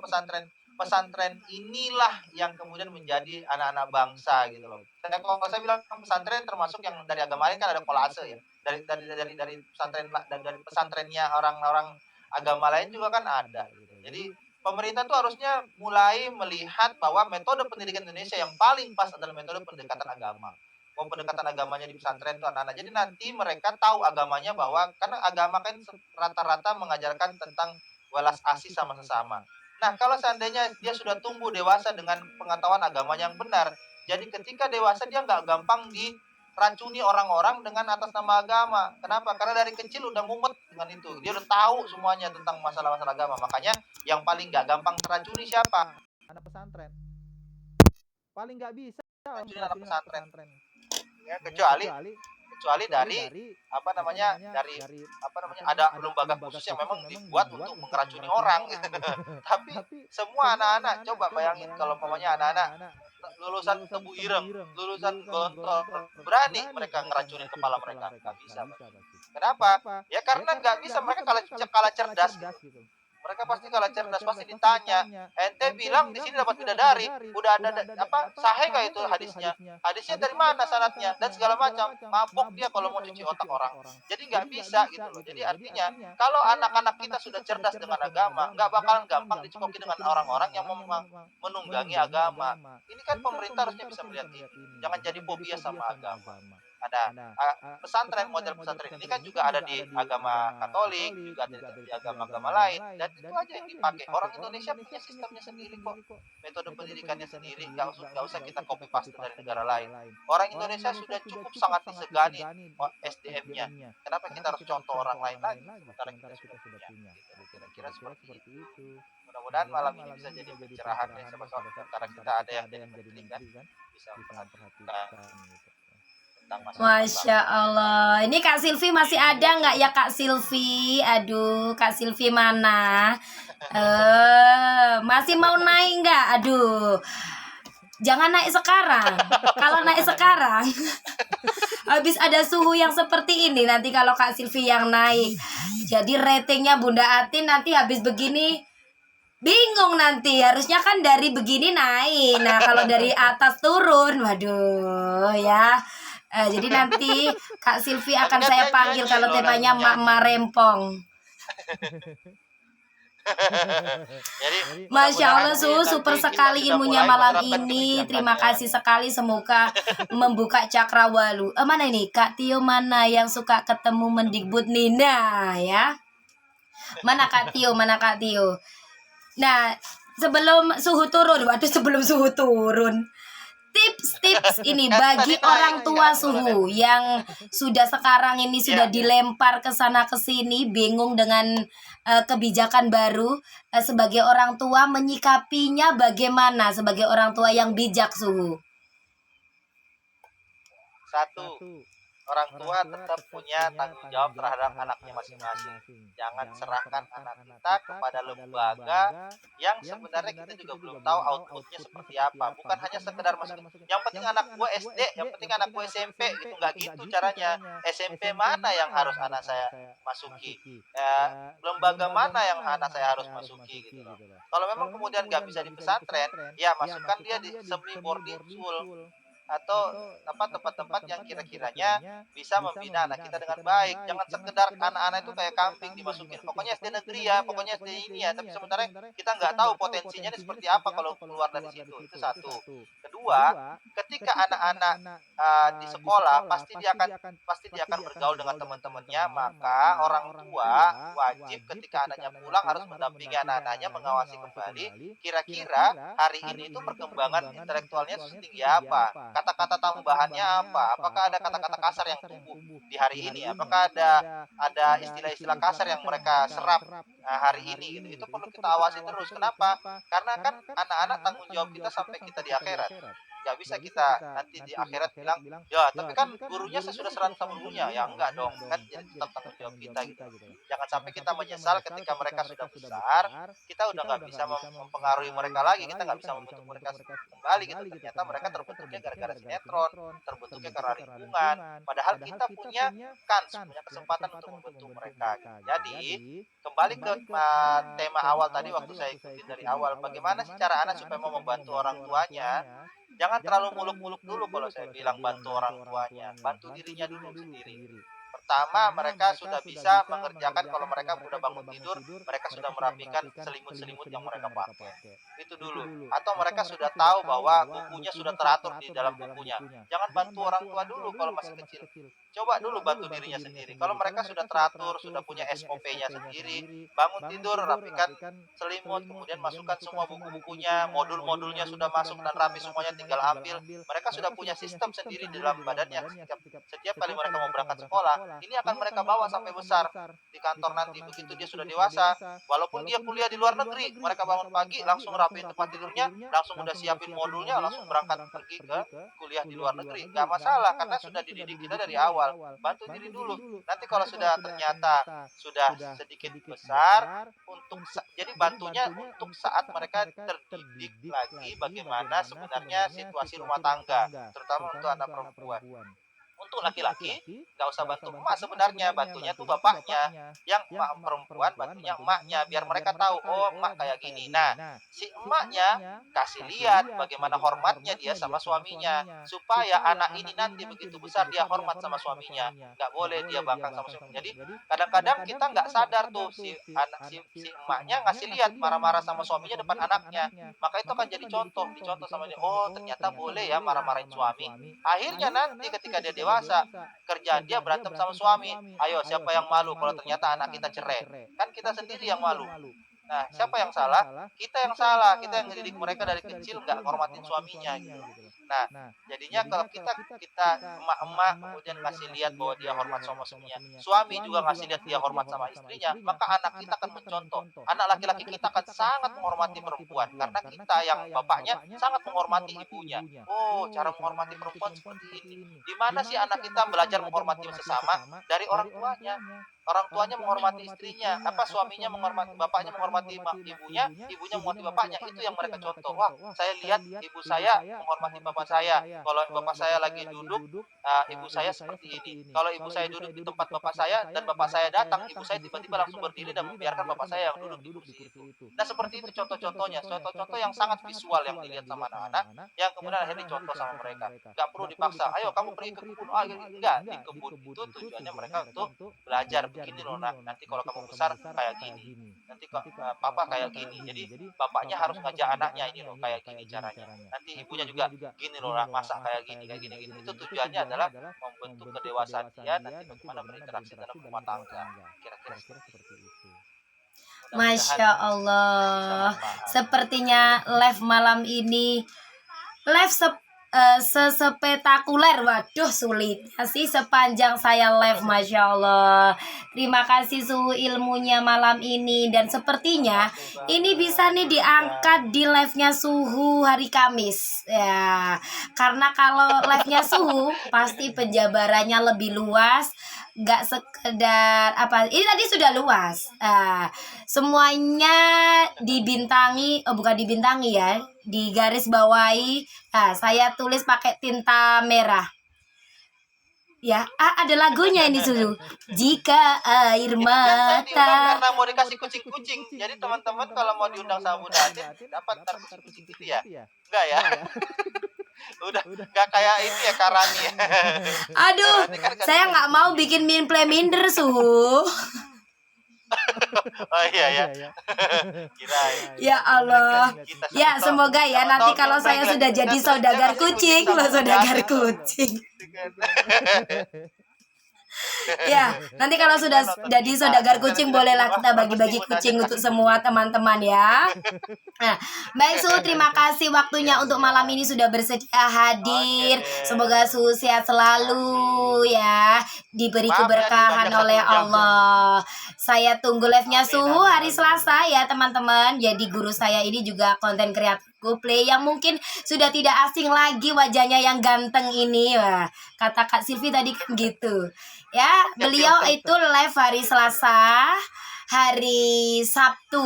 pesantren inilah yang kemudian menjadi anak-anak bangsa gitu loh. Kalau saya bilang pesantren termasuk yang dari agama lain kan ada kolase ya. Dari pesantren dari pesantrennya orang-orang agama lain juga kan ada gitu. Jadi pemerintah tuh harusnya mulai melihat bahwa metode pendidikan Indonesia yang paling pas adalah metode pendekatan agama. Pendekatan agamanya di pesantren itu anak-anak. Jadi nanti mereka tahu agamanya bahwa karena agama kan rata-rata mengajarkan tentang welas asih sama sesama. Nah, kalau seandainya dia sudah tumbuh dewasa dengan pengetahuan agamanya yang benar, jadi ketika dewasa dia nggak gampang diracuni orang-orang dengan atas nama agama. Kenapa? Karena dari kecil udah mumet dengan itu. Dia udah tahu semuanya tentang masalah-masalah agama. Makanya yang paling nggak gampang teracuni siapa? Anak pesantren. Paling nggak bisa racuni anak pesantren. Ya, kecuali dari apa namanya ada lembaga khusus yang memang dibuat untuk mengeracuni orang. Tapi semua anak-anak coba bayangin kalau umpamanya anak-anak lulusan Tebu Ireng, lulusan Gontor, berani mereka ngeracunin kepala mereka, nggak bisa. Kenapa? Ya karena nggak bisa, mereka kalah cerdas gitu. Mereka pasti kalah cerdas, pasti ditanya, ente bilang di sini dapat bidadari, udah ada apa sahih kayak itu hadisnya, hadisnya dari mana sanatnya dan segala macam. Mabok dia kalau mau cuci otak orang. Jadi nggak bisa gitu loh. Jadi artinya kalau anak-anak kita sudah cerdas dengan agama, nggak bakalan gampang dicekoki dengan orang-orang yang mau menunggangi agama. Ini kan pemerintah harusnya bisa melihat ini. Jangan jadi fobia sama agama. Ada pesantren, model pesantren ini kan juga ada di agama Katolik, juga ada di agama-agama lain, dan itu aja yang dipakai. Orang Indonesia punya sistemnya sendiri kok, metode pendidikannya sendiri, nggak usah kita copy paste dari negara lain. Orang Indonesia sudah cukup sangat disegani SDM-nya. Kenapa kita harus contoh orang lain lagi? Sementara kita sudah punya. Gitu. Kira-kira seperti itu. Mudah-mudahan malam ini bisa jadi pencerahan ya, siapa tahu antara kita ada yang jadi pendidikan bisa memperhatikan tentang Masya masalah-masalah. Allah. Ini Kak Silvi masih ada nggak ya Kak Silvi? Aduh, Kak Silvi mana? Masih mau naik nggak? Aduh. Jangan naik sekarang. Kalau naik sekarang, habis ada suhu yang seperti ini nanti kalau Kak Silvi yang naik. Jadi ratingnya Bunda Atin nanti habis begini bingung nanti. Harusnya kan dari begini naik. Nah, kalau dari atas turun, waduh ya. Jadi nanti Kak Silvi Tapi akan kan saya dia panggil nyanyi kalau loh temanya nantinya. Mak Rempong. Jadi Masya mudah-mudahan Allah sih super nanti kita sekali sudah ilmunya mulai malam menerapkan ini. Terima kebijakannya. kasih sekali, semoga membuka cakrawalu. Mana ini Kak Tio, mana yang suka ketemu Mendikbud Nina ya? Mana Kak Tio, mana Kak Tio? Nah, sebelum suhu turun, waduh sebelum suhu turun. Tips-tips ini Kan bagi tadi orang naik, tua sekarang turun ya. suhu yang sudah sekarang ini sudah Iya. dilempar ke sana ke sini, bingung dengan kebijakan baru. Sebagai orang tua menyikapinya bagaimana sebagai orang tua yang bijak suhu? Satu, orang tua tetap punya tanggung jawab terhadap anaknya masing-masing. Jangan serahkan anak kita kepada lembaga yang sebenarnya kita juga belum tahu outputnya seperti apa. Bukan hanya sekedar masukin, yang penting anak gue SD, yang penting anak gue SMP gitu. Nggak gitu caranya. SMP mana yang harus anak saya masuki? Lembaga mana yang anak saya harus masuki gitu loh. Kalau memang kemudian nggak bisa di pesantren, ya masukkan dia di semi boarding school atau tempat-tempat yang kira-kiranya bisa membina anak kita dengan baik. Jangan sekedar anak-anak itu kayak kambing dimasukin. Pokoknya SD negeri ya, pokoknya SD ini ya. Tapi sebenarnya kita nggak tahu potensinya ini seperti apa kalau keluar dari situ. Itu satu. Kedua, ketika anak-anak di sekolah pasti dia akan bergaul dengan teman-temannya. Maka orang tua wajib ketika anaknya pulang harus mendampingi anak-anaknya, mengawasi kembali. Kira-kira hari ini itu perkembangan intelektualnya setinggi apa? Kata-kata tambahannya apa? Apakah ada kata-kata kasar yang tumbuh di hari ini? Apakah ada istilah-istilah kasar yang mereka serap hari ini gitu? Itu perlu kita awasi terus. Kenapa? Karena kan anak-anak tanggung jawab kita sampai kita di akhirat. Nggak bisa kita nanti di akhirat bilang, ya tapi kan gurunya saya sudah serang sama gurunya. Ya enggak dong, kan jadi tetap tanggung jawab kita gitu loh. Jangan sampai kita menyesal ketika mereka sudah besar, kita udah nggak bisa mempengaruhi mereka lagi, kita nggak bisa membentuk mereka kembali gitu. Ternyata mereka terbentuknya gara-gara sinetron, terbentuknya karena lingkungan, padahal kita punya kans, punya kesempatan untuk membentuk mereka gitu. Jadi kembali ke tema awal tadi, waktu saya ikutin dari awal, bagaimana sih cara anak supaya mau membantu orang tuanya. Jangan terlalu muluk-muluk dulu kalau saya bilang bantu orang tuanya, bantu dirinya dulu sendiri. Pertama, mereka sudah bisa mengerjakan kalau mereka sudah bangun tidur, mereka sudah merapikan selimut-selimut yang mereka pakai. Itu dulu. Atau mereka sudah tahu bahwa bukunya sudah teratur di dalam bukunya. Jangan bantu orang tua dulu kalau masih kecil. Coba dulu bantu dirinya sendiri. Kalau mereka sudah teratur, sudah punya SOP-nya sendiri, bangun tidur, rapikan selimut, kemudian masukkan semua buku-bukunya, modul-modulnya sudah masuk dan rapi semuanya, tinggal ambil. Mereka sudah punya sistem sendiri di dalam badannya. Setiap kali mereka mau berangkat sekolah, ini akan mereka bawa sampai besar di kantor nanti. Begitu dia sudah dewasa, walaupun dia kuliah di luar negeri, mereka bangun pagi langsung rapiin tempat tidurnya, langsung udah siapin modulnya, langsung berangkat pergi ke kuliah di luar negeri. Nggak masalah, karena sudah dididik kita dari awal. Bantu diri dulu. Nanti kalau sudah ternyata sudah sedikit besar, jadi bantunya untuk saat mereka terdidik lagi bagaimana sebenarnya situasi rumah tangga, terutama untuk anak perempuan. Untuk laki-laki, nggak usah bantu emak sebenarnya, bantunya tuh bapaknya. Yang emak perempuan, bantunya emaknya, biar mereka tahu, oh emak kayak gini. Nah, si emaknya kasih lihat bagaimana hormatnya dia sama suaminya. Supaya anak ini nanti begitu besar dia hormat sama suaminya. Nggak boleh dia bangkang sama suaminya. Jadi, kadang-kadang kita nggak sadar tuh, si emaknya ngasih lihat marah-marah sama suaminya depan anaknya. Maka itu akan jadi contoh, dicontoh sama dia, oh ternyata boleh ya marah-marahin suami. Akhirnya nanti ketika dia dewasa, kerjaan dia berantem sama suami. Ayo, siapa yang malu kalau ternyata anak kita cerai? Kan kita sendiri yang malu. Nah, siapa yang salah? Kita yang salah. Kita yang ngedidik mereka dari kecil nggak ngormatin suaminya gitu. Nah, jadinya kalau kita emak-emak kemudian ngasih lihat bahwa dia hormat sama suaminya, suami juga ngasih lihat dia hormat sama istrinya, maka anak kita akan mencontoh. Anak laki-laki kita akan sangat menghormati perempuan karena kita yang bapaknya sangat menghormati ibunya. Oh, cara menghormati perempuan seperti ini. Di mana sih anak kita belajar menghormati sesama? Dari orang tuanya. orang tuanya menghormati istrinya, suaminya menghormati bapaknya menghormati ibunya, ibunya menghormati bapaknya, itu yang mereka contoh. Wah, saya lihat ibu saya menghormati bapak saya. Kalau bapak saya lagi duduk, ibu saya seperti ini. Kalau ibu saya duduk di tempat bapak saya dan bapak saya datang, ibu saya tiba-tiba langsung berdiri dan membiarkan bapak saya yang duduk di kursi itu. Nah, seperti itu contoh-contohnya, contoh-contoh yang sangat visual yang dilihat sama anak-anak, yang kemudian akhirnya dicontoh sama mereka. Nggak perlu dipaksa, "Ayo kamu pergi ke kebun." Oh, enggak, di kebun itu tujuannya mereka untuk belajar, "Begini loh nak, nanti kalau kamu besar kayak gini, nanti kok papa kayak gini." Jadi bapaknya harus ngajak anaknya, "Ini loh kayak gini caranya." Nanti ibunya juga, "Gini loh nak, masak kayak gini, gini." Itu tujuannya adalah membentuk kedewasaan dia nanti bagaimana berinteraksi dalam rumah tangga, kira-kira seperti itu. Mudah-mudahan Masya bisa Allah. manfaat. Sepertinya live malam ini live sespektakuler. Waduh, sulitnya sih sepanjang saya live, Masya Allah. Terima kasih Suhu ilmunya malam ini. Dan sepertinya ini bisa nih diangkat di live-nya Suhu hari Kamis ya. Karena kalau live-nya Suhu pasti penjabarannya lebih luas, nggak sekedar apa, ini tadi sudah luas. Semuanya dibintangi, oh bukan dibintangi ya, di garis bawahi. Saya tulis pakai tinta merah. Ya, ada lagunya ini Suzu. Jika air Ini kan saya diundang mata. karena mau dikasih kucing-kucing. Jadi teman-teman kalau mau diundang sama Bunda Atin, dapat ntar kucing-kucing gitu ya? Enggak ya? Udah nggak kayak ini ya, Karani ya. Aduh, Karani kan saya nggak mau bikin minple minder Suhu. Oh iya ya. Kirain. Ya Allah. Kita Ya, semoga ya nanti kalau saya sudah jadi saudagar kucing, loh saudagar kucing. Ya, nanti kalau sudah jadi saudagar kucing, bolehlah kita bagi-bagi kucing untuk semua teman-teman ya. Nah, baik Su, terima kasih waktunya untuk malam ini sudah bersedia hadir. Semoga Su sehat selalu ya, diberi keberkahan oleh Allah. Saya tunggu live-nya Suhu hari Selasa ya teman-teman. Jadi guru saya ini juga konten kreator GoPlay yang mungkin sudah tidak asing lagi wajahnya yang ganteng ini. Wah, kata Kak Silvi tadi kan gitu. Ya, beliau itu live hari Selasa, hari Sabtu,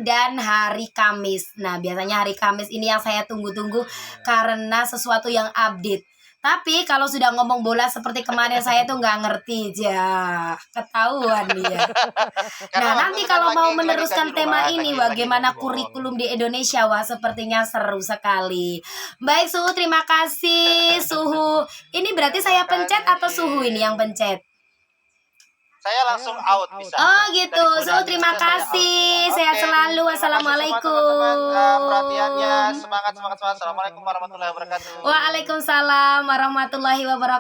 dan hari Kamis. Nah, biasanya hari Kamis ini yang saya tunggu-tunggu karena sesuatu yang update. Tapi kalau sudah ngomong bola seperti kemarin, saya tuh nggak ngerti aja. Ketahuan dia. Nah, nanti kalau mau meneruskan tema ini, bagaimana kurikulum di Indonesia, wah sepertinya seru sekali. Baik Suhu, terima kasih Suhu. Ini berarti saya pencet atau Suhu ini yang pencet? Saya langsung out bisa. Oh gitu, Suhu terima kasih. Sehat selalu. Wassalamualaikum. Perhatiannya, semangat. Assalamualaikum warahmatullahi wabarakatuh. Waalaikumsalam warahmatullahi wabarakatuh.